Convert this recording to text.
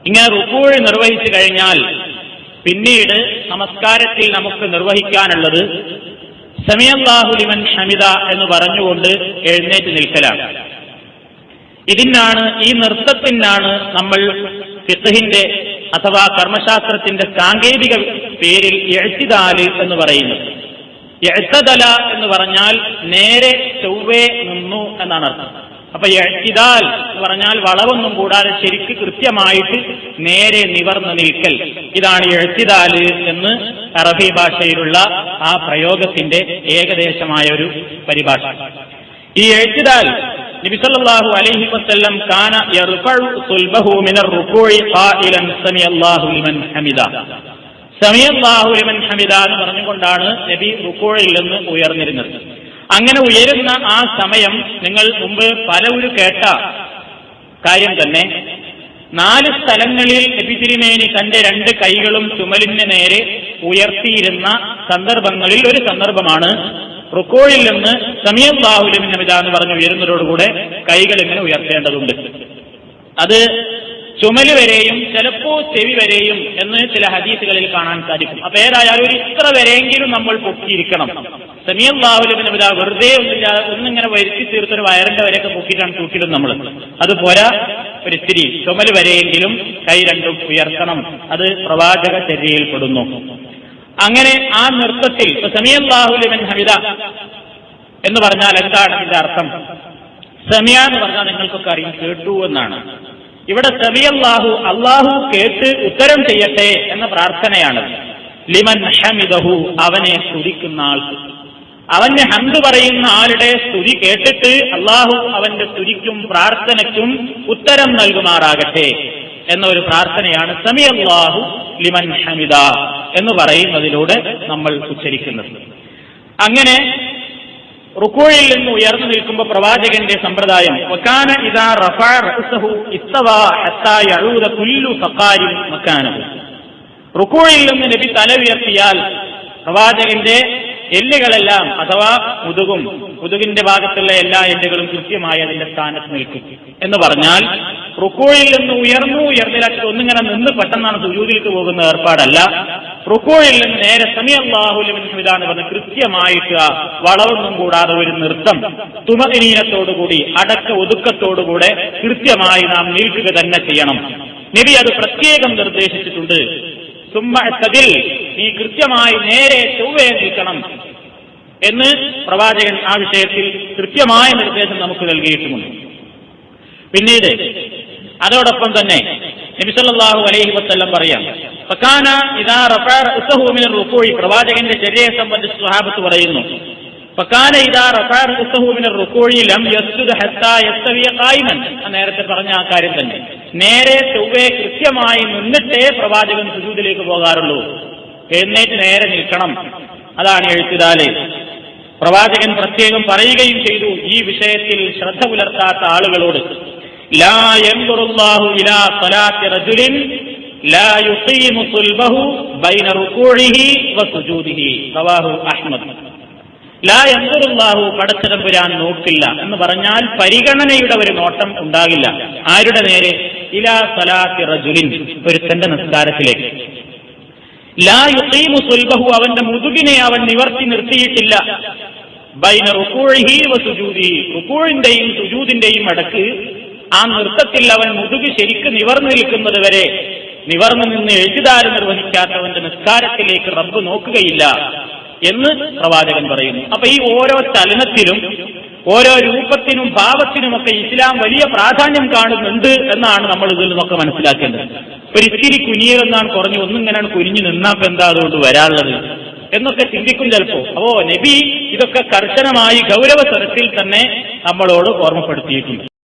ഇങ്ങനെ റുക്കൂ നിർവഹിച്ചു കഴിഞ്ഞാൽ പിന്നീട് നമസ്കാരത്തിൽ നമുക്ക് നിർവഹിക്കാനുള്ളത് സമിഅല്ലാഹു ലിമൻ ഹമിദ എന്ന് പറഞ്ഞുകൊണ്ട് എഴുന്നേറ്റ് നിൽക്കലാണ്. ഈ നൃത്തത്തിനാണ് നമ്മൾ ഫിഖ്ഹിന്റെ അഥവാ കർമ്മശാസ്ത്രത്തിന്റെ സാങ്കേതിക പേരിൽ ഇഅ്തിദാൽ എന്ന് പറയുന്നത്. ഇഅ്തദല എന്ന് പറഞ്ഞാൽ നേരെ ചൊവ്വേ നിന്നു എന്നാണ് അർത്ഥം. അപ്പൊ ഇഅ്തിദാൽ എന്ന് പറഞ്ഞാൽ വളവൊന്നും കൂടാതെ ശരിക്ക് കൃത്യമായിട്ട് നേരെ നിവർന്നു നിൽക്കൽ. ഇതാണ് ഇഅ്തിദാൽ എന്ന് അറബി ഭാഷയിലുള്ള ആ പ്രയോഗത്തിന്റെ ഏകദേശമായ ഒരു പരിഭാഷ. ഈ ഇഅ്തിദാൽ നബി സല്ലല്ലാഹു അലൈഹി വസല്ലം കാന യർഫഉ സുൽബഹു മിനർ റുകൂഇ ഖായിലൻ സമിഅല്ലാഹു ലിമൻ ഹമിദ. സമിഅല്ലാഹു ലിമൻ ഹമിദ എന്ന് പറഞ്ഞുകൊണ്ടാണ് നബി റുകൂഇൽ നിന്ന് ഉയർന്നിരുന്നത്. അങ്ങനെ ഉയരുന്ന ആ സമയം നിങ്ങൾ മുമ്പ് പലവരും കേട്ട കാര്യം തന്നെ. 4 സ്ഥലങ്ങളിൽ നബി തിരുമേനി തന്റെ 2 കൈകളും ചുമലിന് നേരെ ഉയർത്തിയിരുന്ന സന്ദർഭങ്ങളിൽ ഒരു സന്ദർഭമാണ് റുകൂഇൽ നിന്ന് സമിഅല്ലാഹു ലിമൻ ഹമിദ എന്ന് പറഞ്ഞു ഉയരുന്നതോടുകൂടെ കൈകൾ ഇങ്ങനെ ഉയർത്തേണ്ടതുണ്ട്. അത് ചുമല് വരെയും ചിലപ്പോ ചെവി വരെയും എന്ന് ചില ഹദീസുകളിൽ കാണാൻ സാധിക്കും. അപ്പൊ ഏതായാലും ഒരു ഇത്ര വരെയെങ്കിലും നമ്മൾ പൊക്കിയിരിക്കണം. സമിഅല്ലാഹു ലിമൻ ഹമിദ വെറുതെ ഒന്നിങ്ങനെ വരുത്തി തീർത്തൊരു വയറിന്റെ വരെയൊക്കെ പൊക്കിയിട്ടാണ് തൂക്കിയിടും നമ്മൾ. അതുപോലെ ഒരു സ്ത്രീ ചുമല് വരെയെങ്കിലും കൈ രണ്ടും ഉയർത്തണം. അത് പ്രവാചക ചര്യയിൽ പെടുന്നു. അങ്ങനെ ആ നൃത്തത്തിൽ സമിഅല്ലാഹു ലിമൻ ഹമിദ എന്ന് പറഞ്ഞാൽ എന്താണ് ഇതിന്റെ അർത്ഥം? സമിഅ എന്ന് പറഞ്ഞാൽ നിങ്ങൾക്കൊക്കെ അറിയും, കേട്ടു എന്നാണ്. ഇവിടെ സമിഅല്ലാഹു അല്ലാഹു കേട്ട് ഉത്തരം ചെയ്യട്ടെ എന്ന പ്രാർത്ഥനയാണ്. ലിമൻ ഹമിദഹു അവനെ സ്തുതിക്കുന്ന ആൾക്ക്, അവന് ഹംദ് പറയുന്ന ആളുടെ സ്തുതി കേട്ടിട്ട് അല്ലാഹു അവന്റെ സ്തുതിക്കും പ്രാർത്ഥനയ്ക്കും ഉത്തരം നൽകുമാറാകട്ടെ എന്ന ഒരു പ്രാർത്ഥനയാണ് സമിഅല്ലാഹു ലിമൻ ഹമിദ എന്ന് പറയുന്നതിലൂടെ നമ്മൾ ഉച്ചരിക്കുന്നത്. അങ്ങനെ റുകൂഇൽ നിന്ന് ഉയർന്നു നിൽക്കുമ്പോൾ പ്രവാചകന്റെ സമ്പ്രദായം വകാന ഇദാ റഫഅ റഅസഹു ഇസ്തവാ ഹത്താ യഊദ കുല്ലു ഫഖാരിൻ മകാനഹു. റുകൂഇൽ നിന്ന് നബി തല ഉയർത്തിയാൽ പ്രവാചകന്റെ എല്ലുകളെല്ലാം അഥവാ മുതുകിന്റെ ഭാഗത്തുള്ള എല്ലാ എല്ലുകളും കൃത്യമായി അതിന്റെ സ്ഥാനത്ത് നിൽക്കും എന്ന് പറഞ്ഞാൽ റുകൂഇൽ നിന്ന് ഉയർന്നിലാക്കി ഒന്നിങ്ങനെ നിന്ന് പെട്ടെന്നാണ് സുജൂദിലേക്ക് പോകുന്ന ഏർപ്പാടല്ല. റുകൂഇൽ നിന്ന് നേരെ സമിഅല്ലാഹു ലിമൻ ഹമിദ എന്ന് പറഞ്ഞ് കൃത്യമായിട്ട് വളവൊന്നും കൂടാതെ ഒരു നൃത്തം തുമഅനീനത്തോടുകൂടി അടക്ക ഒതുക്കത്തോടുകൂടെ കൃത്യമായി നാം നിൽക്കുക തന്നെ ചെയ്യണം. നബി അത് പ്രത്യേകം നിർദ്ദേശിച്ചിട്ടുണ്ട്. സുമ്മഅ്തദിൽ, നീ കൃത്യമായി നേരെ ചൊവ്വേ നിൽക്കണം എന്ന് പ്രവാചകൻ ആ വിഷയത്തിൽ കൃത്യമായ നിർദ്ദേശം നമുക്ക് നൽകിയിട്ടുമുണ്ട്. പിന്നീട് അതോടൊപ്പം തന്നെ നബി സല്ലല്ലാഹു അലൈഹി വസല്ലം പറയാം ഫകാന ഇദാ റഫഅ റഅസഹു മിനർ റുകൂഇ, പ്രവാചകന്റെ ചര്യയെ സംബന്ധിച്ച് സ്വഹാബത്ത് പറയുന്നു ഫകാന ഇദാ റഫഅ റഅസഹു മിനർ റുകൂഇ ലം യസ്ജുദ് ഹത്താ യസ്തവിയ ഖായിമൻ. നേരത്തെ പറഞ്ഞ ആ കാര്യം തന്നെ, നേരെ ചൊവ്വേ കൃത്യമായി നിന്നിട്ടേ പ്രവാചകൻ സുജൂദിലേക്ക് പോകാറുള്ളൂ. എഴുന്നേറ്റ് നേരെ നിൽക്കണം. അതാണ് ഇഅ്തിദാൽ. പ്രവാചകൻ പ്രത്യേകം പറയുകയും ചെയ്തു ഈ വിഷയത്തിൽ ശ്രദ്ധ പുലർത്താത്ത ആളുകളോട്, ലാ യൻദുറുല്ലാഹു ഇലാ സ്വലാത്തി റജുലിൻ ലാ യുഖീമു സുൽബഹു ബൈന റുകൂഇഹി വസുജൂദിഹി. റവാഹു അഹ്മദ്. ലാ യൻദുറുല്ലാഹു, പടച്ചതമ്പുരാൻ നോക്കില്ല എന്ന് പറഞ്ഞാൽ പരിഗണനയുടെ ഒരു നോട്ടം ഉണ്ടാകില്ല. ആരുടെ നേരെ? ഇലാ സ്വലാത്തി റജുലിൻ, ഒരുത്തന്റെ നിസ്കാരത്തിലേക്ക്. ലാ യുഖീമു സുൽബഹു, അവന്റെ മുതുകിനെ അവൻ നിവർത്തി നിർത്തിയിട്ടില്ല. ബൈന റുകൂഇഹി വസുജൂദിഹി, റുകൂഇന്റെയും സുജൂദിന്റെയും ഇടക്ക് ആ നൃത്തത്തിൽ അവൻ മുതുക് ശരിക്ക് നിവർന്നു നിൽക്കുന്നത് വരെ നിവർന്നു നിന്ന് ഇഅ്തിദാൽ നിർവഹിക്കാത്തവന്റെ നിസ്കാരത്തിലേക്ക് റബ്ബ് നോക്കുകയില്ല എന്ന് പ്രവാചകൻ പറയുന്നു. അപ്പൊ ഈ ഓരോ ചലനത്തിലും ഓരോ രൂപത്തിനും ഭാവത്തിനുമൊക്കെ ഇസ്ലാം വലിയ പ്രാധാന്യം കാണുന്നുണ്ട് എന്നാണ് നമ്മൾ ഇതിൽ നിന്നൊക്കെ മനസ്സിലാക്കേണ്ടത്. ഒരു ഇത്തിരി കുനിയലെന്നാണ് കുറഞ്ഞു, ഒന്നിങ്ങനെയാണ് കുനിഞ്ഞു നിന്നാപ്പോ എന്താ അതുകൊണ്ട് വരാനുള്ളത് എന്നൊക്കെ ചിന്തിക്കും ചിലപ്പോ. അപ്പോ നബി ഇതൊക്കെ കർശനമായി ഗൗരവതരത്തിൽ തന്നെ നമ്മളോട് ഓർമ്മപ്പെടുത്തിയിട്ടുണ്ട്.